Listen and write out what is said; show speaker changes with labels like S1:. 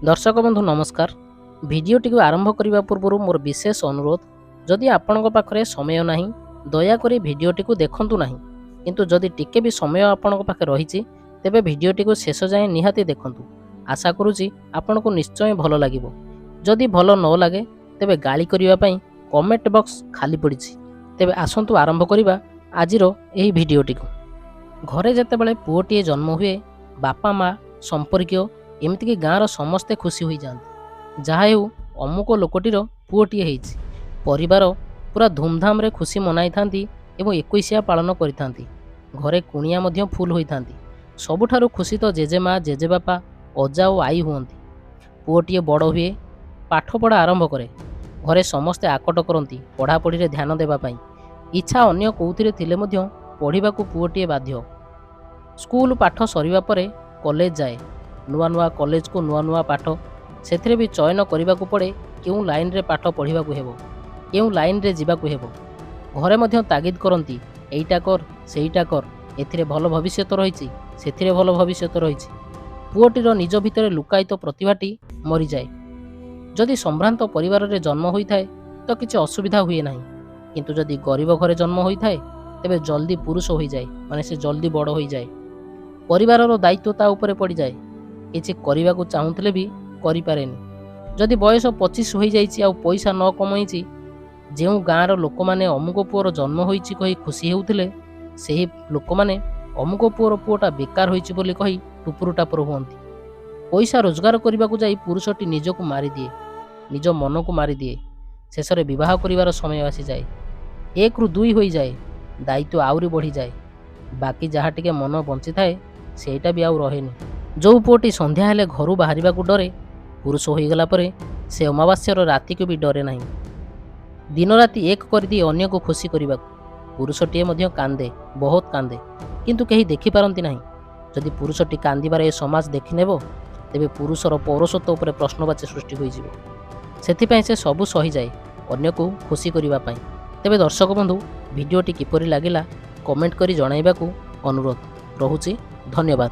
S1: दर्शक बंधु नमस्कार। भिडियोटी को आरंभ करने पूर्व मोर विशेष अनुरोध, जदि आपण पाखरे समय नहीं दयाकोरी भिडियोटी को देखंतु नहीं, किंतु जदि टिके भी समय आपण पाखे रही तेबे भिडियोटी को शेष जाए निहाती देखंतु। आशा करुच्ची आपण को निश्चय भल लगिबो। जदि भल न लगे तेबे गाली करिवा पई कमेंट बॉक्स खाली पड़ी। तेबे आसंतु आरंभ करिबा आजिरो एही भिडियोटी को। घरे जेतेबेले पुओटीए जन्म हुए बापा माँ संपर्कीय एमतीक गाँवर समस्ते खुशी हो जाते। जहा हेउ अमुक लोकटीर पुओटीए होइछि। परिवार पूरा धूमधाम रे खुशी मनाई थांती एवं 21 पालन करिथांती। घरे कुणिया मध्य फुल होइथांती। सबुठारु खुशी तो जेजेमा जेजेबापा अजा और आई हुअंती। पुओटीए बड़ हुए पाठपढ़ा आरंभ करे। घरे समस्ते आकट करती पढ़ापढ़ी रे ध्यान देबा पई। इच्छा अन्य कौथिरे थिले मध्य पढ़िबाकू पुओटीए बाध्य। स्कूल पाठ सरिबा परे कॉलेज जाए। नुआ नुआ कॉलेज को नुआ नुआ पाठ सेथिरे भी चयन करने पड़े। क्यों लाइन रे पाठ पढ़ा हेबो, क्यों लाइन रे जीवाकू हेबो। घरे मध्य तागिद करती एईटा कर सेईटा कर, एथिरे भल भविष्य रही सेथिरे भल भविष्य रही। पुओटीर निज भितर लुकायित प्रतिभाटी मरी जाए। जदि संभ्रांत परिवार रे जन्म होइथाए तो किछि असुविधा हुए नाही, किंतु जदि गरीब घरे जन्म होइथाए तेबे जल्दी पुरुष हो जाए, माने से जल्दी बड़ हो जाए। परिवार दायित्व ता उपरे पड़ जाए। किछि करने को चाहूले भी करेनि। जदि बयस 25 हो जाइछि आ पैसा न कमईछि, जो गाँवर लोक मैंने अमुक पुओर जन्म होइछि कही खुशी होउथिले, सेही लोक मैंने अमुक पुओर पुओटा बेकार होइछि बोली कही टुपुर टापुर हुअंती। पैसा रोजगार करने को जाई पुरुषटी निजको मारी दिए, निज मन को मारी दिए। शेष में विवाह करिवार समय आसी जाए। 1 ରୁ 2 हो जाए, दायित्व आउरी बढ़ी जाए। बाकी जहाँ टिके मन बंची थाए सेटा भी आउ रहेनी। जो पुओटी संध्या हेले घरू बाहर को डरे, पुरुष हो गला परे से अमावास्यर राति को भी डरे नहीं। दिन राति एक कर दी अन्य को खुशी करने। पुरुषटीए मध्य कांदे, बहुत कांदे, किंतु कहीं देखि पारंती नहीं। जदि पुरुषटी कांदिबार ए समाज देखिनेब तेबे पुरुषर पौरुषत्व उपर प्रश्नवाची सृष्टि हो जिवो। सेथिपई से सबु सही जाए अन्य को खुशी करबा पई। तेबे दर्शक बंधु भिडियोटी किपरि लागिला कमेंट करी जणाइबाकू अनुरोध रहुछि। धन्यवाद।